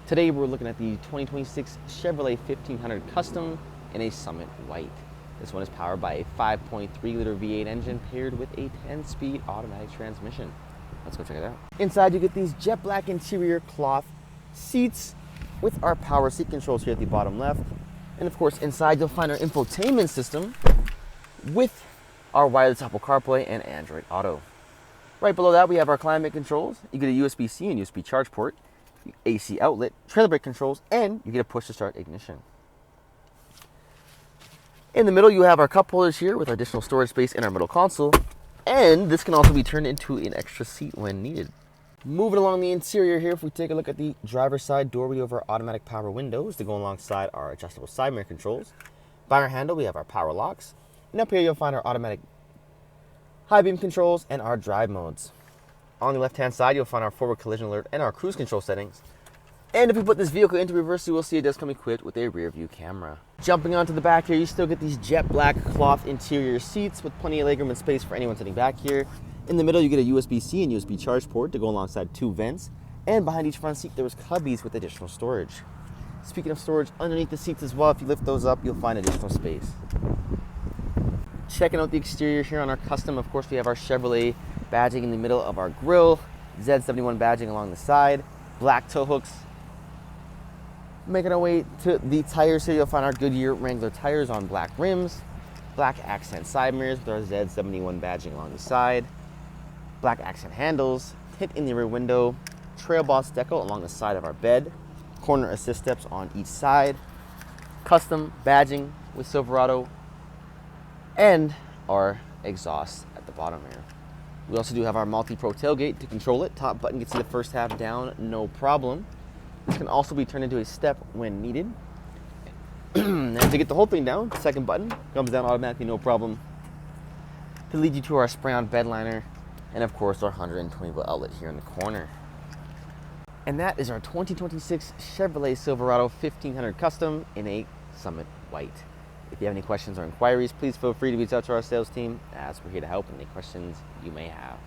Today we're looking at the 2026 Chevrolet 1500 Custom in a Summit White. This one is powered by a 5.3 liter V8 engine paired with a 10-speed automatic transmission. Let's go check it out. Inside you get these jet black interior cloth seats with our power seat controls here at the bottom left. And of course inside you'll find our infotainment system with our wireless Apple CarPlay and Android Auto. Right below that we have our climate controls. You get a USB-C and USB charge port, AC outlet, trailer brake controls, and you get a push to start ignition. In the middle you have our cup holders here with additional storage space in our middle console, and this can also be turned into an extra seat when needed. Moving along the interior here, if we take a look at the driver's side door, we have our automatic power windows to go alongside our adjustable side mirror controls. By our handle we have our power locks, and up here you'll find our automatic high beam controls and our drive modes. On the left hand side you'll find our forward collision alert and our cruise control settings. And if we put this vehicle into reverse, you will see it does come equipped with a rear view camera. Jumping onto the back here, you still get these jet black cloth interior seats with plenty of legroom and space for anyone sitting back here. In the middle you get a USB-C and USB charge port to go alongside two vents. And behind each front seat there was cubbies with additional storage. Speaking of storage, underneath the seats as well, if you lift those up you'll find additional space. Checking out the exterior here on our Custom, of course we have our Chevrolet badging in the middle of our grille, Z71 badging along the side, black tow hooks. Making our way to the tires here, you'll find our Goodyear Wrangler tires on black rims, black accent side mirrors with our Z71 badging along the side, black accent handles, tint in the rear window, Trail Boss decal along the side of our bed, corner assist steps on each side, Custom badging with Silverado, and our exhaust at the bottom here. We also do have our Multi-Pro tailgate to control it. Top button gets you the first half down, no problem. This can also be turned into a step when needed. And to get the whole thing down, the second button comes down automatically, no problem. To lead you to our spray-on Bedliner, and of course our 120-volt outlet here in the corner. And that is our 2026 Chevrolet Silverado 1500 Custom in a Summit White. If you have any questions or inquiries, please feel free to reach out to our sales team, as we're here to help with any questions you may have.